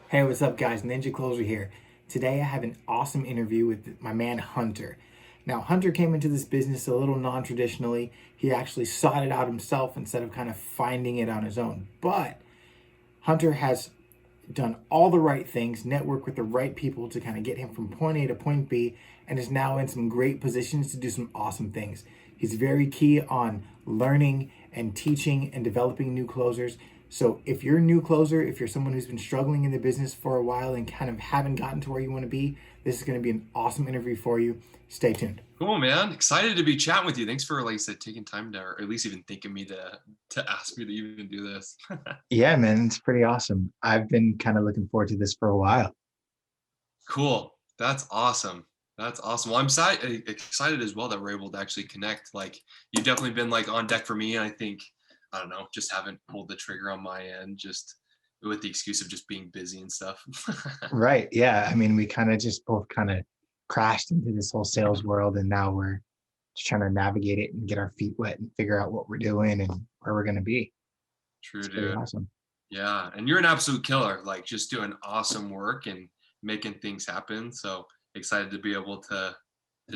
Hey, what's up, guys? Ninja Closer here. Today, I have an awesome interview with my man Hunter. Now, Hunter came into this business a little non traditionally. He actually sought it out himself instead of kind of finding it on his own. But Hunter has done all the right things, network with the right people to kind of get him from point A to point B, and is now in some great positions to do some awesome things. He's very key on learning and teaching and developing new closers. So if you're a new closer, if you're someone who's been struggling in the business for a while and kind of haven't gotten to where you want to be, this is going to be an awesome interview for you. Stay tuned. Cool, man. Excited to be chatting with you. Thanks for, like I said, taking time to, or at least even thinking me to ask me to even do this. Yeah, man, it's pretty awesome. I've been kind of looking forward to this for a while. Cool. That's awesome. That's awesome. Well, I'm excited as well that we're able to actually connect. Like, you've definitely been like on deck for me. And I think, I don't know, just haven't pulled the trigger on my end, just with the excuse of just being busy and stuff. Right. Yeah. I mean, we kind of just both kind of crashed into this whole sales world, and now we're just trying to navigate it and get our feet wet and figure out what we're doing and where we're going to be. True, It's pretty dude. awesome. Yeah. And you're an absolute killer, like just doing awesome work and making things happen. So excited to be able to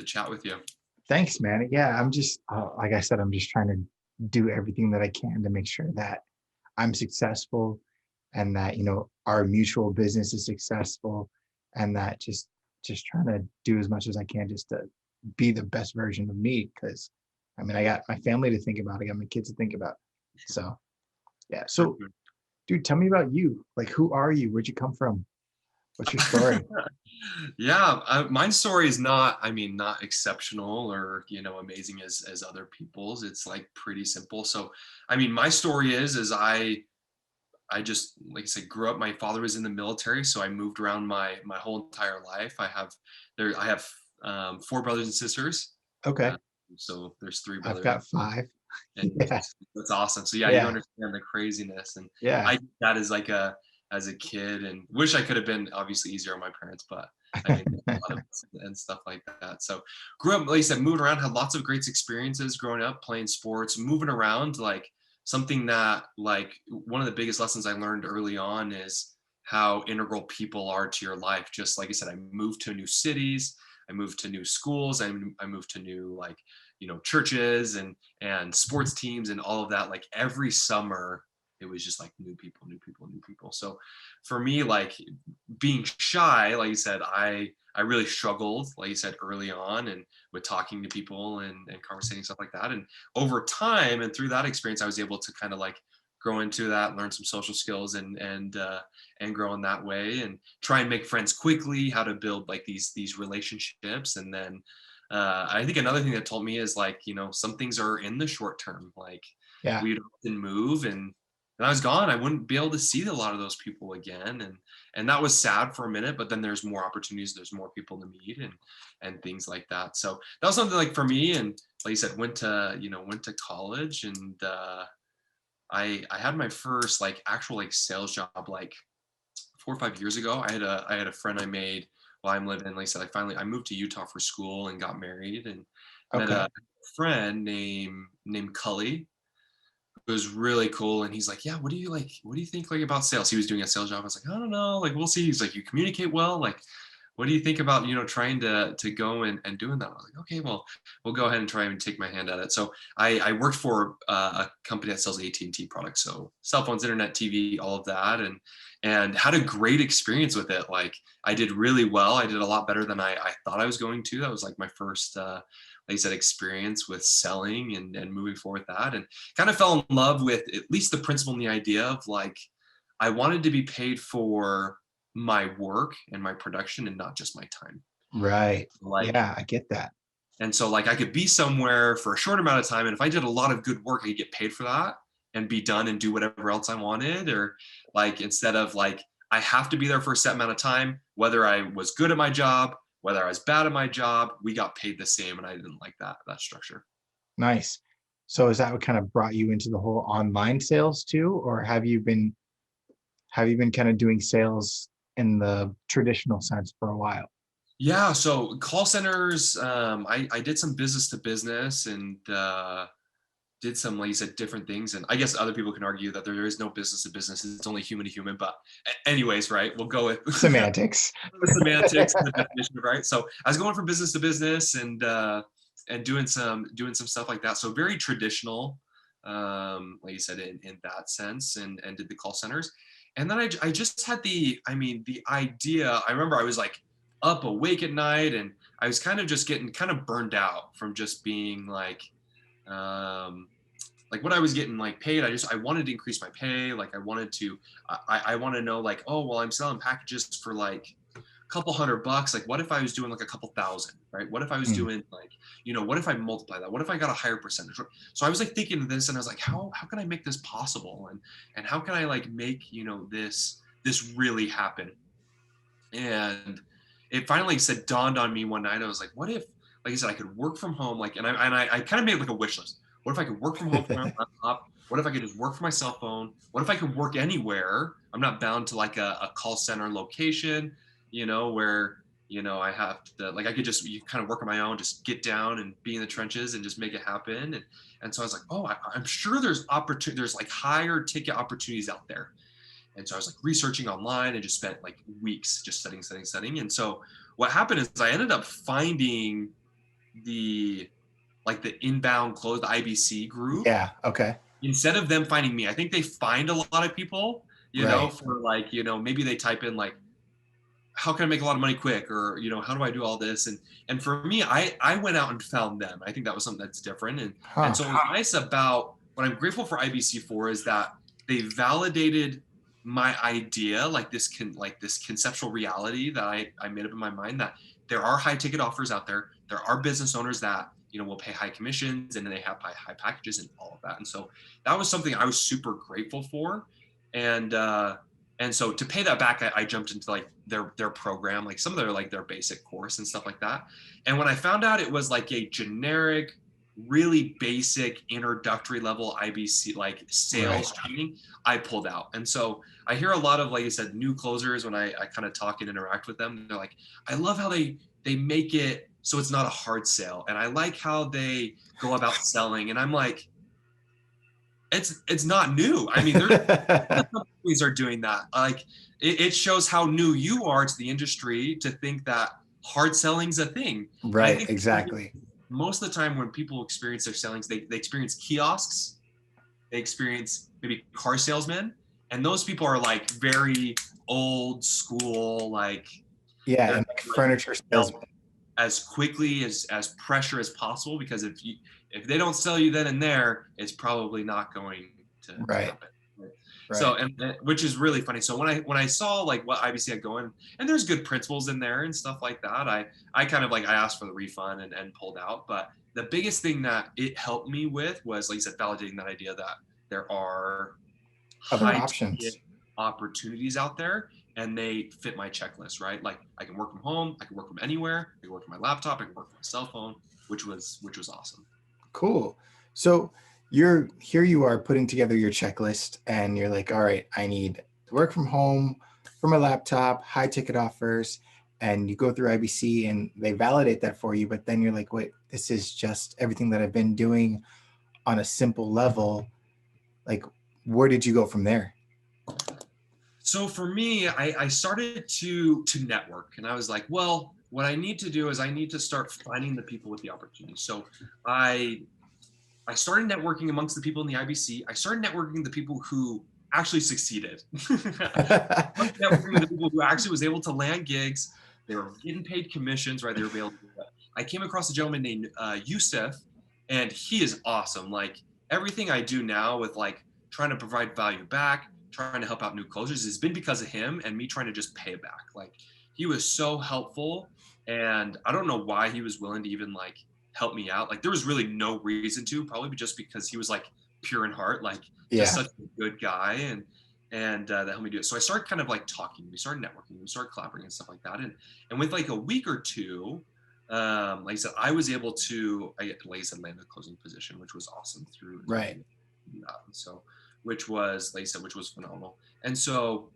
chat with you. Thanks, man. Yeah, I'm just, like I said, I'm just trying to do everything that I can to make sure that I'm successful and that, our mutual business is successful, and that just trying to do as much as I can just to be the best version of me. Cause I mean, I got my family to think about, I got my kids to think about. So yeah. So dude, tell me about you. Like, who are you? Where'd you come from? What's your story? Yeah, my story is not, I mean, not exceptional or, amazing as other people's. It's like pretty simple. So, I mean, my story is I just, like I said, grew up. My father was in the military, so I moved around my whole entire life. I have four brothers and sisters. Okay. Uh, so there's three I've brothers, got five. and Yeah. that's awesome. So yeah, you Yeah. understand the craziness, and Yeah. I did that as a kid, and wish I could have been obviously easier on my parents, but I think a lot of and stuff like that. So grew up, like I said, moving around, had lots of great experiences growing up, playing sports, moving around. Like something that like one of the biggest lessons I learned early on is how integral people are to your life. Just like I said, I moved to new cities, I moved to new schools, I moved to new like churches and sports teams and all of that. Like every summer it was just like new people, new people, new people. So for me, like being shy, like you said, I really struggled, like you said, early on, and with talking to people and conversating, stuff like that. And over time and through that experience, I was able to kind of like grow into that, learn some social skills, and grow in that way, and try and make friends quickly, how to build like these relationships. And then I think another thing that told me is like, some things are in the short term. Like Yeah. we'd often move, and I was gone. I wouldn't be able to see a lot of those people again, and that was sad for a minute. But then there's more opportunities, there's more people to meet, and things like that. So that was something like for me. And like you said, went to college, and I had my first like actual like sales job like 4 or 5 years ago. I had a friend I made while I'm living. Like I said, I moved to Utah for school and got married, and met Okay. a friend named Cully, who was really cool. And he's like, yeah, what do you like? What do you think like about sales? He was doing a sales job. I was like, I don't know. Like, we'll see. He's like, you communicate well. Like, what do you think about trying to go and doing that? I was like, okay, well, we'll go ahead and try and take my hand at it. So I worked for a company that sells AT&T products, so cell phones, internet, TV, all of that, and had a great experience with it. Like I did really well. I did a lot better than I thought I was going to. That was like my first like I said, experience with selling and moving forward with that, and kind of fell in love with at least the principle and the idea of like I wanted to be paid for my work and my production and not just my time. Right. Like, Yeah, I get that. and so like I could be somewhere for a short amount of time, and if I did a lot of good work, I could get paid for that and be done and do whatever else I wanted. Or like instead of like I have to be there for a set amount of time, whether I was good at my job, whether I was bad at my job, we got paid the same, and I didn't like that structure. Nice. So is that what kind of brought you into the whole online sales too, or have you been kind of doing sales in the traditional sense for a while? Yeah, so call centers, I did some business to business, and did some, like you said, different things. And I guess other people can argue that there is no business to business. It's only human to human. But anyways, right, we'll go with Semantics. the semantics and the definition, right? So I was going from business to business and doing some stuff like that. So very traditional, like you said, in that sense, and did the call centers. And then I just had the idea. I remember I was like up awake at night, and I was kind of just getting kind of burned out from just being um, like what I was getting like paid. I wanted to increase my pay. Like I want to know like, oh, well, I'm selling packages for like a couple $100. Like, what if I was doing like a couple thousand, right? What if I was Mm. doing like, what if I multiply that? What if I got a higher percentage? So I was like thinking of this, and I was like, how can I make this possible? And how can I like make, this really happen? And it finally said dawned on me one night. I was like, what if, like I said, I could work from home, like, and I kind of made like a wish list. What if I could work from home from my laptop? What if I could just work from my cell phone? What if I could work anywhere? I'm not bound to like a call center location, where, I have to, like, I could just you kind of work on my own, just get down and be in the trenches and just make it happen. And so I was like, oh, I'm sure there's like higher ticket opportunities out there. And so I was like researching online and just spent like weeks just studying. And so what happened is I ended up finding the the inbound close, the IBC group. Yeah. Okay. Instead of them finding me, I think they find a lot of people, Right. for like, maybe they type in like, how can I make a lot of money quick? Or, how do I do all this? And for me, I went out and found them. I think that was something that's different. And so what's nice about what I'm grateful for IBC for is that they validated my idea, like this conceptual reality that I made up in my mind, that there are high ticket offers out there. There are business owners that, will pay high commissions, and then they have high packages and all of that. And so that was something I was super grateful for. And, and so to pay that back, I jumped into like their program, like some of their basic course and stuff like that. And when I found out it was like a generic, really basic introductory level IBC, like sales training, I pulled out. And so I hear a lot of, like you said, new closers when I kind of talk and interact with them. They're like, I love how they make it so it's not a hard sale. And I like how they go about selling. And I'm like, it's not new. I mean, companies are doing that. Like it shows how new you are to the industry to think that hard selling's a thing. Right. I think Exactly. most of the time when people experience their sellings, they experience kiosks, they experience maybe car salesmen, and those people are like very old school, like Yeah. And like furniture salesman. as quickly as pressure as possible, because if they don't sell you then and there, it's probably not going to happen. Right. So, and which is really funny. So when I saw like what IBC had going, and there's good principles in there and stuff like that, I kind of like, I asked for the refund and pulled out. But the biggest thing that it helped me with was, like you said, validating that idea that there are Other high options, opportunities out there, and they fit my checklist, right? Like I can work from home, I can work from anywhere, I can work from my laptop, I can work from my cell phone, which was awesome. Cool. So you are putting together your checklist, and you're like, all right, I need to work from home, from my laptop, high ticket offers, and you go through IBC and they validate that for you. But then you're like, wait, this is just everything that I've been doing on a simple level. Like, where did you go from there? So for me, I started to network, and I was like, well, what I need to do is I need to start finding the people with the opportunity. So I started networking amongst the people in the IBC. I started networking the people who actually succeeded. Networking with the people who actually was able to land gigs. They were getting paid commissions, right? They were able to do that. I came across a gentleman named Yusuf, and he is awesome. Like everything I do now with like trying to provide value back, trying to help out new closers has been because of him and me trying to just pay it back. Like he was so helpful, and I don't know why he was willing to even like help me out. Like there was really no reason to, probably just because he was like pure in heart, like just such a good guy, and that helped me do it. So I started kind of like talking, we started networking, we started collaborating and stuff like that. And with like a week or two, like I said, I was able to, like I said, land a closing position, which was awesome through that. So, which was, like I said, which was phenomenal. And so,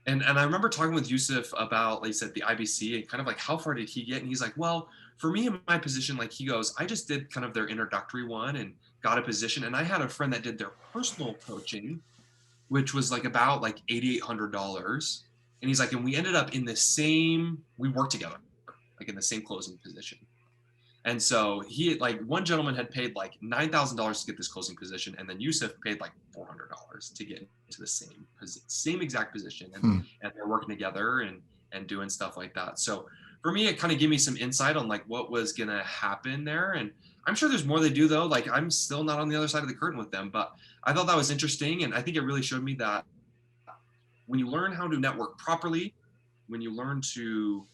and I remember talking with Yusuf about, like I said, the IBC and kind of like how far did he get? And he's like, well, for me in my position, like he goes, I just did kind of their introductory one and got a position, and I had a friend that did their personal coaching, which was like about like $8,800. And he's like, and we ended up in the same, we worked together, like in the same closing position. And so he, like, one gentleman had paid like $9,000 to get this closing position, and then Yusuf paid like $400 to get into the same exact position, and they're working together and doing stuff like that. So for me, it kind of gave me some insight on like what was gonna happen there, and I'm sure there's more they do though. Like I'm still not on the other side of the curtain with them, but I thought that was interesting, and I think it really showed me that when you learn how to network properly, when you learn to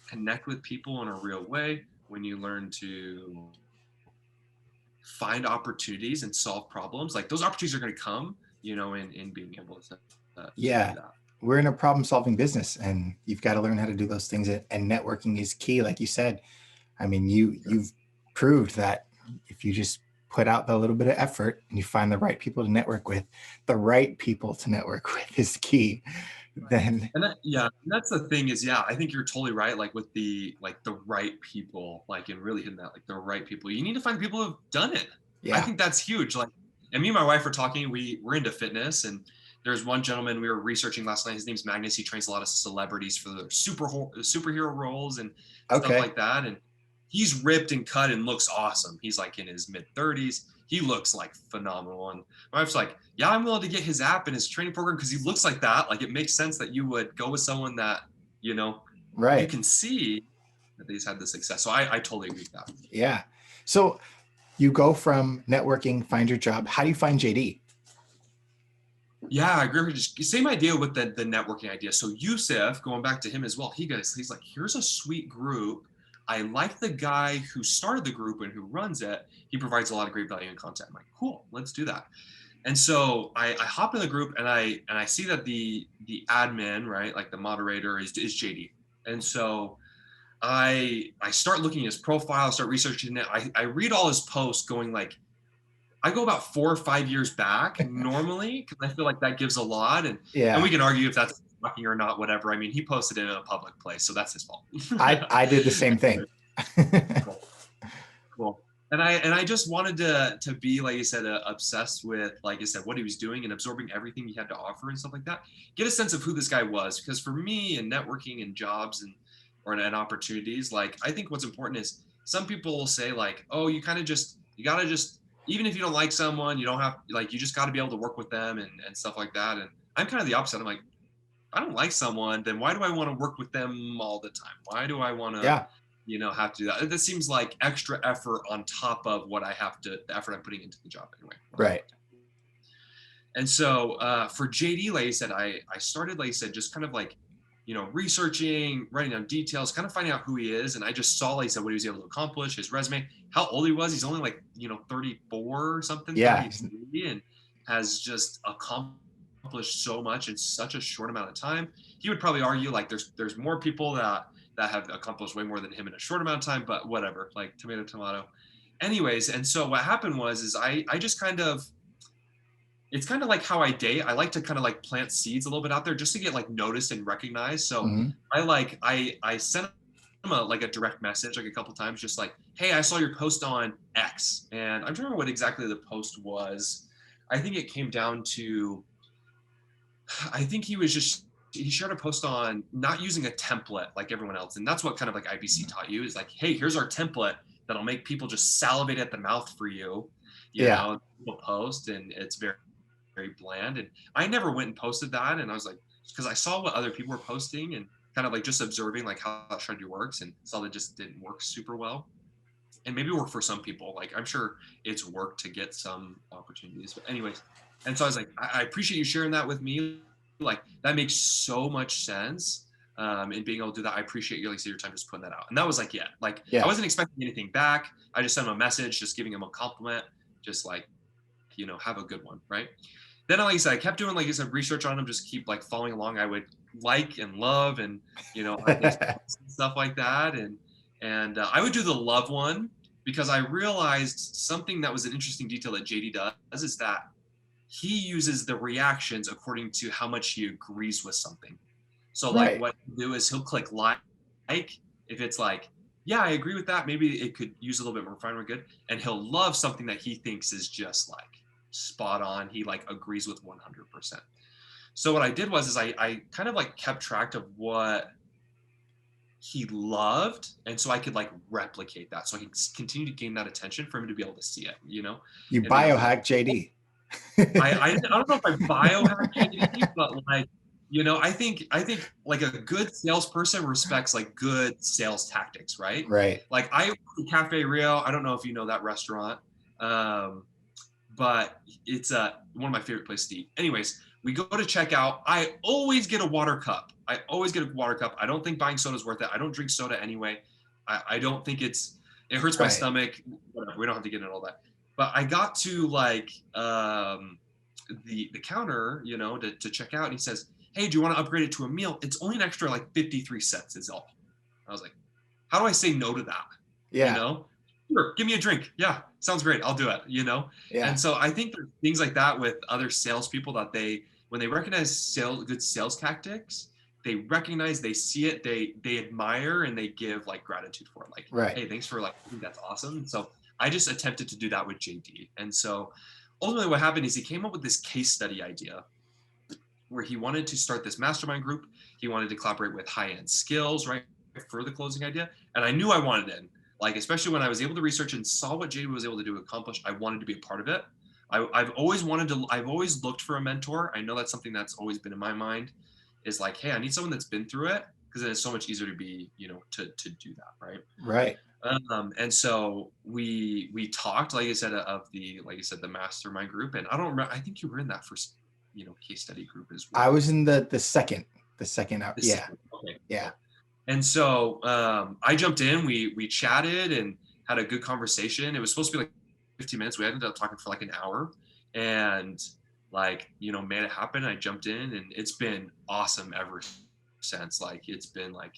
connect with people in a real way, when you learn to find opportunities and solve problems, like those opportunities are going to come, in being able to do Yeah. that. We're in a problem solving business, and you've got to learn how to do those things. And networking is key. Like you said, I mean, you've proved that if you just put out the little bit of effort and you find the right people to network with, the right people to network with is key. Then And that's the thing is, I think you're totally right. Like with the right people, like, and really hitting that, like the right people, you need to find people who've done it. I yeah. think that's huge. Like, and me and my wife were talking, we're into fitness, and there's one gentleman we were researching last night. His name's Magnus. He trains a lot of celebrities for their superhero roles and stuff Okay. like that. And he's ripped and cut and looks awesome. He's like in his mid 30s. He looks like phenomenal. And my wife's like, yeah, I'm willing to get his app and his training program because he looks like that. Like it makes sense that you would go with someone that, you Right. can see that he's had the success. So I totally agree with that. Yeah. So you go from networking, find your job. How do you find JD? Yeah, I agree. Just same idea with the networking idea. So Yusuf, going back to him as well, he's like, here's a sweet group. I like the guy who started the group and who runs it. He provides a lot of great value and content. I'm like, cool, let's do that. And so I hop in the group and I see that the admin, right, like the moderator is JD. And so I start looking at his profile, start researching it. I read all his posts going like, I go about 4 or 5 years back normally because I feel like that gives a lot, and we can argue if that's shocking or not, whatever. I mean, he posted it in a public place, so that's his fault. I did the same thing. Cool. And I just wanted to be, like I said, obsessed with, like I said, what he was doing and absorbing everything he had to offer and stuff like that. Get a sense of who this guy was, because for me and networking and jobs and opportunities, like I think what's important is some people will say like, oh, you gotta just even if you don't like someone, you don't have like you just got to be able to work with them and stuff like that. And I'm kind of the opposite. I'm like, I don't like someone, then why do I want to work with them all the time? Why do I want to, have to do that? That seems like extra effort on top of the effort I'm putting into the job anyway. Right. And so for JD, like I said, I started, like I said, just kind of like, researching, writing down details, kind of finding out who he is. And I just saw, like I said, what he was able to accomplish, his resume, how old he was. He's only like, 34 or something, 33, and has just accomplished so much in such a short amount of time. He would probably argue like there's more people that have accomplished way more than him in a short amount of time, but whatever, like tomato. Anyways, and so what happened is I just kind of, it's kind of like how I date. I like to kind of like plant seeds a little bit out there just to get like noticed and recognized. So I sent him a direct message like a couple times, just like, hey, I saw your post on X. And I'm trying to remember what exactly the post was. I think it came down to, I think he shared a post on not using a template like everyone else. And that's what kind of like IBC taught you, is like, hey, here's our template that'll make people just salivate at the mouth for you. You know, people post, and it's very bland. And I never went and posted that. And I was like, because I saw what other people were posting and kind of like just observing like how that strategy works, and saw that it just didn't work super well. And maybe work for some people. Like I'm sure it's worked to get some opportunities. But anyways, and so I was like, I appreciate you sharing that with me. Like that makes so much sense. And being able to do that, I appreciate your time just putting that out. And that was like, I wasn't expecting anything back. I just sent him a message, just giving him a compliment, just like, have a good one, right? Then, like I said, I kept doing, like I said, research on him, just keep like following along. I would like and love and, stuff like that. And I would do the love one, because I realized something that was an interesting detail that JD does is that he uses the reactions according to how much he agrees with something. So like what he'll do is he'll click like if it's like, yeah, I agree with that. Maybe it could use a little bit more refinement, good. And he'll love something that he thinks is just like spot on. He like agrees with 100%. So what I did was, is I kind of like kept track of what he loved, and so I could like replicate that, so I could continue to gain that attention for him to be able to see it, you know. You And then I was like, biohack JD. I don't know if I biohack JD, but like, you know, I think like a good salesperson respects like good sales tactics, right? Right. Like I went to Cafe Rio. I don't know if you know that restaurant, um, but it's one of my favorite places to eat. Anyways, we go to checkout. I always get a water cup. I always get a water cup. I don't think buying soda is worth it. I don't drink soda anyway. I don't think it hurts my Right. stomach. Whatever. We don't have to get into all that. But I got to like the counter, you know, to check out, and he says, "Hey, do you want to upgrade it to a meal? It's only an extra like 53 cents is all." I was like, "How do I say no to that?" You Yeah. know? Sure, give me a drink. Yeah, sounds great. I'll do it, you know? Yeah. And so I think there's things like that with other salespeople that when they recognize good sales tactics, they recognize, they see it, they admire, and they give like gratitude for it. Like, Right. hey, thanks for like, I think that's awesome. So I just attempted to do that with JD. And so ultimately what happened is he came up with this case study idea where he wanted to start this mastermind group. He wanted to collaborate with high-end skills, right, for the closing idea. And I knew I wanted in. Like, especially when I was able to research and saw what JD was able to do accomplish, I wanted to be a part of it. I've always looked for a mentor. I know that's something that's always been in my mind, is like, hey, I need someone that's been through it, because then it's so much easier to be, you know, to do that, right? Right. And so we talked, like I said, the mastermind group, and I don't remember. I think you were in that first, you know, case study group as well. I was in the second. Yeah. Okay. Yeah. And so I jumped in. We chatted and had a good conversation. It was supposed to be like 15 minutes. We ended up talking for like an hour, and like, you know, made it happen. I jumped in, and it's been awesome ever since. Like, it's been like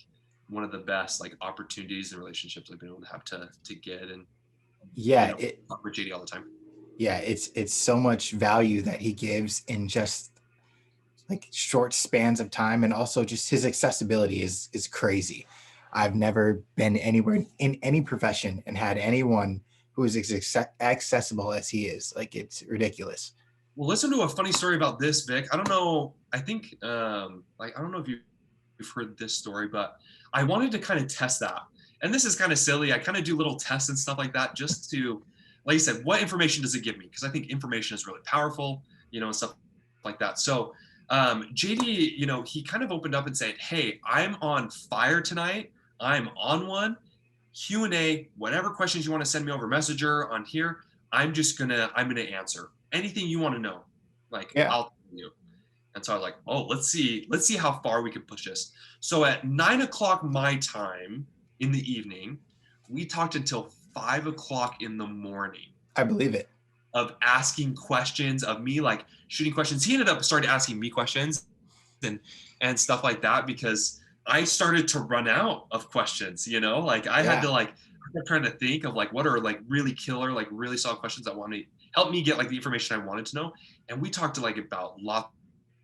one of the best like opportunities and relationships I've been able to have to get. And Yeah. you know, talk with JD all the time. Yeah. It's so much value that he gives in just like short spans of time, and also just his accessibility is crazy. I've never been anywhere in any profession and had anyone who is accessible as he is. Like, it's ridiculous. Well, listen to a funny story about this, Vic. I don't know. I think like, I don't know if you've heard this story, but I wanted to kind of test that. And this is kind of silly. I kind of do little tests and stuff like that just to, like you said, what information does it give me? Because I think information is really powerful, you know, and stuff like that. So JD, you know, he kind of opened up and said, "Hey, I'm on fire tonight. I'm on one. Q&A, whatever questions you want to send me over Messenger on here, I'm gonna answer anything you want to know. Like, Yeah. I'll tell you." And so I was like, "Oh, let's see how far we can push this." So at 9 o'clock my time in the evening, we talked until 5 o'clock in the morning I believe it. of asking questions, of me like shooting questions. He ended up starting asking me questions and stuff like that, because I started to run out of questions, you know, like I had to like, I kept trying to think of like, what are like really killer, like really solid questions that want to help me get like the information I wanted to know. And we talked to like about lots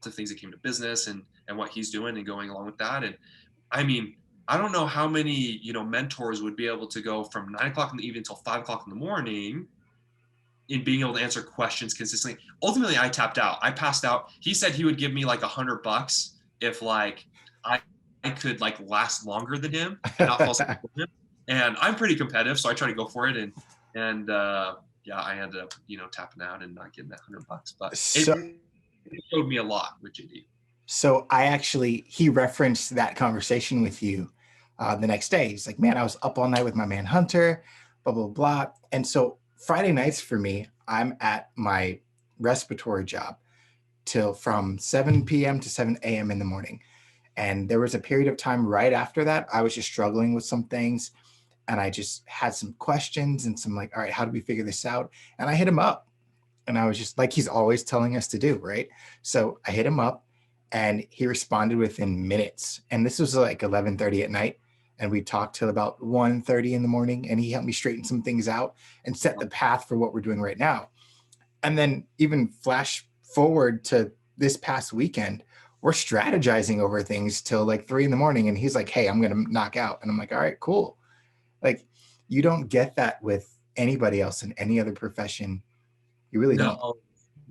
of things that came to business and what he's doing and going along with that. And I mean, I don't know how many, you know, mentors would be able to go from 9 o'clock in the evening until 5 o'clock in the morning in being able to answer questions consistently. Ultimately, I tapped out. I passed out. He said he would give me like $100 if like I could like last longer than him and not fall asleep with him. And I'm pretty competitive, so I try to go for it. And yeah, I ended up, you know, tapping out and not getting that $100. But it showed me a lot with JD. So he referenced that conversation with you the next day. He's like, "Man, I was up all night with my man Hunter, blah, blah, blah." And so Friday nights for me, I'm at my respiratory job from 7 p.m. to 7 a.m. in the morning. And there was a period of time right after that, I was just struggling with some things. And I just had some questions and some like, all right, how do we figure this out? And I hit him up. And I was just like, he's always telling us to do, right? So I hit him up and he responded within minutes. And this was like 11:30 at night. And we talked till about 1:30 in the morning. And he helped me straighten some things out and set the path for what we're doing right now. And then even flash forward to this past weekend, we're strategizing over things till like 3 in the morning. And he's like, "Hey, I'm going to knock out." And I'm like, "All right, cool." Like, you don't get that with anybody else in any other profession. You really don't. No,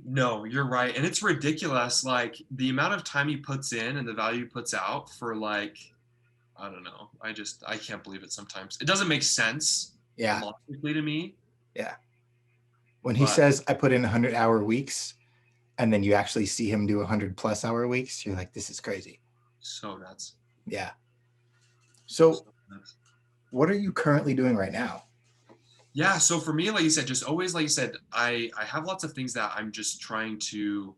no, you're right. And it's ridiculous. Like the amount of time he puts in and the value he puts out for like, I don't know. I can't believe it sometimes. It doesn't make sense Yeah. logically to me, Yeah. When he but says, I put in 100-hour weeks, and then you actually see him do 100+ hour weeks, you're like, this is crazy. so nuts. Yeah. So, So nuts. what are you currently doing right now? Yeah, so for me, like you said, just always, like you said, I have lots of things that I'm just trying to,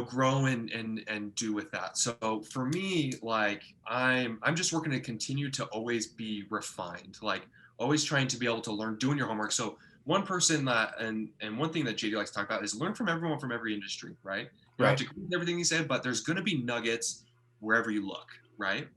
grow and do with that. So for me, like I'm just working to continue to always be refined, like always trying to be able to learn, doing your homework. So one person that and one thing that JD likes to talk about is learn from everyone from every industry, right? You don't have Right. to agree with everything he said, but there's gonna be nuggets wherever you look, right?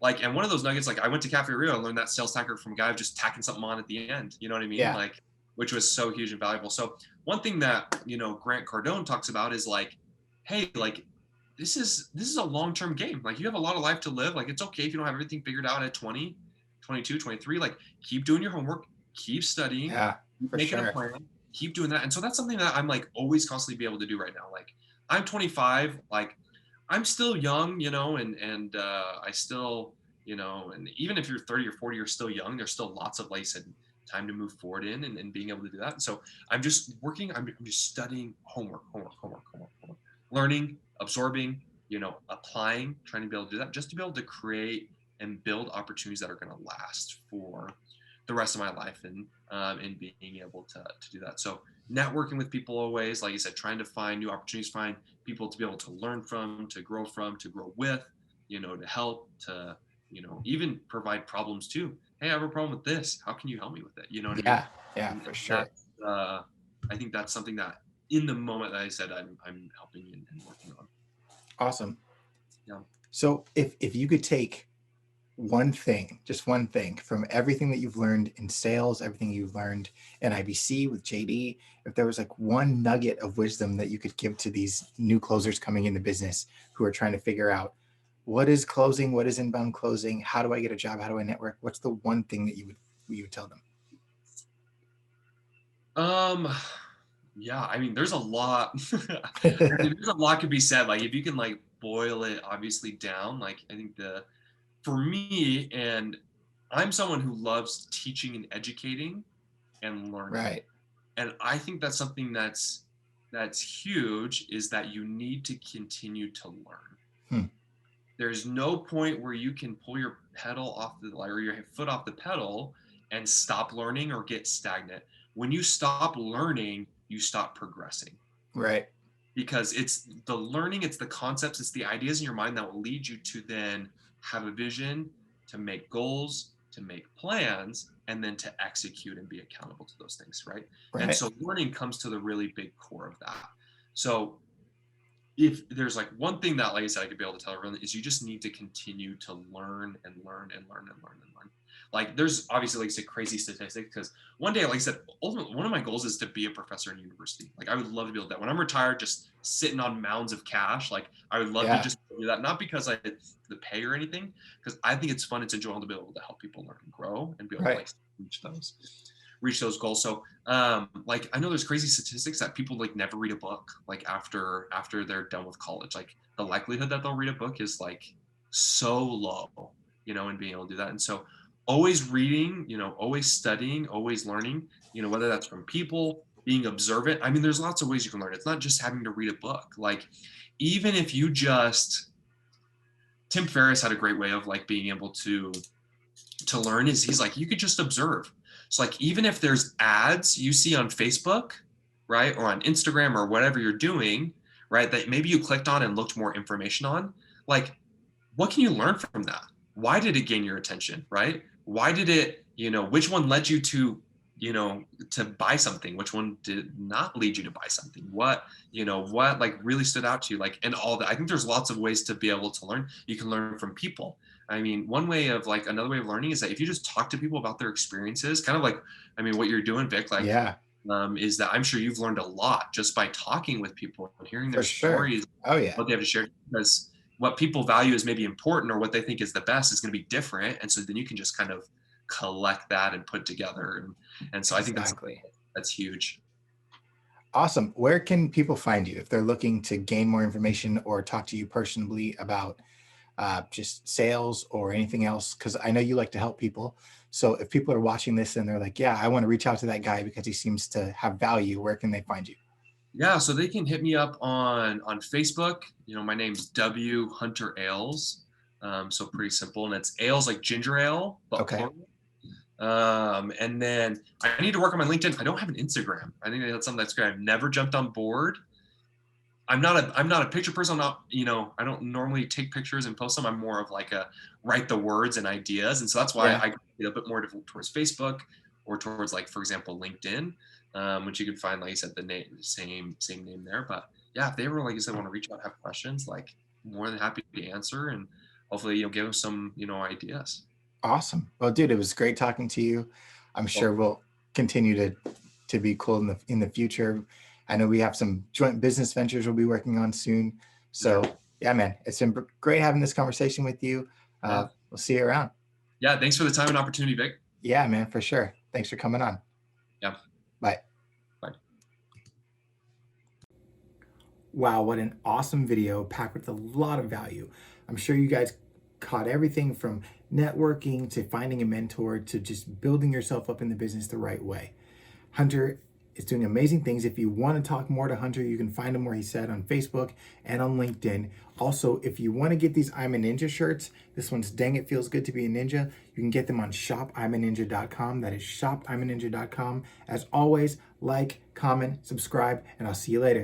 Like, and one of those nuggets, like I went to Cafe Rio and learned that sales tactic from a guy just tacking something on at the end. You know what I mean? Yeah. Like, which was so huge and valuable. So one thing that Grant Cardone talks about is like, hey, like this is a long-term game. Like you have a lot of life to live. Like it's okay if you don't have everything figured out at 20, 22, 23. Like keep doing your homework, keep studying, Yeah, keep for making a sure. plan, keep doing that. And so that's something that I'm like always constantly be able to do right now. Like I'm 25, like I'm still young, and I still, and even if you're 30 or 40, you're still young. There's still lots of, like I said, time to move forward in and being able to do that. And so I'm just working, I'm just studying homework, learning, absorbing, applying, trying to be able to do that, just to be able to create and build opportunities that are going to last for the rest of my life and being able to do that. So networking with people always, like you said, trying to find new opportunities, find people to be able to learn from, to grow with, to help, to, even provide problems too. Hey, I have a problem with this. How can you help me with it? You know what I mean? Yeah, yeah, And for sure. that's, I think that's something that in the moment that I said I'm helping and working on. Awesome. Yeah. So, if you could take one thing, just one thing from everything that you've learned in sales, everything you've learned in IBC with JD, if there was like one nugget of wisdom that you could give to these new closers coming into business who are trying to figure out what is closing, what is inbound closing, how do I get a job, how do I network, what's the one thing that you would tell them? Yeah, I mean, there's a lot. I mean, there's a lot could be said. Like, if you can like boil it obviously down, like I think for me, and I'm someone who loves teaching and educating and learning. Right. And I think that's something that's huge is that you need to continue to learn. Hmm. There's no point where you can pull your pedal off or your foot off the pedal and stop learning or get stagnant. When you stop learning, you stop progressing Right. because it's the learning, it's the concepts, it's the ideas in your mind that will lead you to then have a vision, to make goals, to make plans, and then to execute and be accountable to those things, right? And Right. so learning comes to the really big core of that. So if there's like one thing that, like I said, I could be able to tell everyone is you just need to continue to learn and learn and learn and learn and learn. Like there's obviously like a crazy statistic because one day, like I said, ultimately one of my goals is to be a professor in university. Like I would love to be able to do that. When I'm retired, just sitting on mounds of cash, like I would love to Yeah. just do that. Not because it's the pay or anything, because I think it's fun, it's enjoyable to be able to help people learn and grow and be able to Right. like reach those goals. So like I know there's crazy statistics that people like never read a book like after they're done with college. Like the likelihood that they'll read a book is like so low, and being able to do that. And so always reading, always studying, always learning, whether that's from people, being observant. I mean, there's lots of ways you can learn. It's not just having to read a book. Like even if you just Tim Ferriss had a great way of like being able to learn is he's like you could just observe. So like even if there's ads you see on Facebook, right, or on Instagram or whatever you're doing, right, that maybe you clicked on and looked more information on, like what can you learn from that? Why did it gain your attention, right? Why did it, which one led you to, to buy something? Which one did not lead you to buy something? What like really stood out to you? Like, and all that. I think there's lots of ways to be able to learn. You can learn from people. I mean, another way of learning is that if you just talk to people about their experiences, kind of like, I mean, what you're doing, Vic, like, Yeah, is that I'm sure you've learned a lot just by talking with people and hearing their for sure. stories, Oh yeah. what they have to share, because what people value is maybe important or what they think is the best is going to be different. And so then you can just kind of collect that and put together. And so I think Exactly. that's huge. Awesome. Where can people find you if they're looking to gain more information or talk to you personally about just sales or anything else? Because I know you like to help people. So if people are watching this and they're like, yeah, I want to reach out to that guy because he seems to have value, where can they find you? Yeah, so they can hit me up on Facebook. My name's W Hunter Ales. So pretty simple, and it's ales like ginger ale, but Okay. plural. And then I need to work on my LinkedIn. I don't have an Instagram. I think that's something that's great. I've never jumped on board. I'm not a picture person. I'm not, I don't normally take pictures and post them. I'm more of like a write the words and ideas. And so that's why Yeah. I get a bit more towards Facebook or towards, like, for example, LinkedIn, which you can find, like you said, the same name there. But yeah, if they ever, like you said, want to reach out, have questions, like, more than happy to answer, and hopefully you'll give them some, ideas. Awesome. Well, dude, it was great talking to you. I'm sure Well, we'll continue to be cool in the future. I know we have some joint business ventures we'll be working on soon. So yeah, man, it's been great having this conversation with you. yeah. We'll see you around. Yeah. Thanks for the time and opportunity, Vic. Yeah, man, for sure. Thanks for coming on. Yeah. Bye. Bye. Wow, what an awesome video packed with a lot of value. I'm sure you guys caught everything from networking to finding a mentor to just building yourself up in the business the right way. Hunter is doing amazing things. If you want to talk more to Hunter, you can find him where he said on Facebook and on LinkedIn. Also, if you want to get these I'm a Ninja shirts, this one's Dang It Feels Good to Be a Ninja, you can get them on shopimaninja.com. That is shopimaninja.com. As always, like, comment, subscribe, and I'll see you later.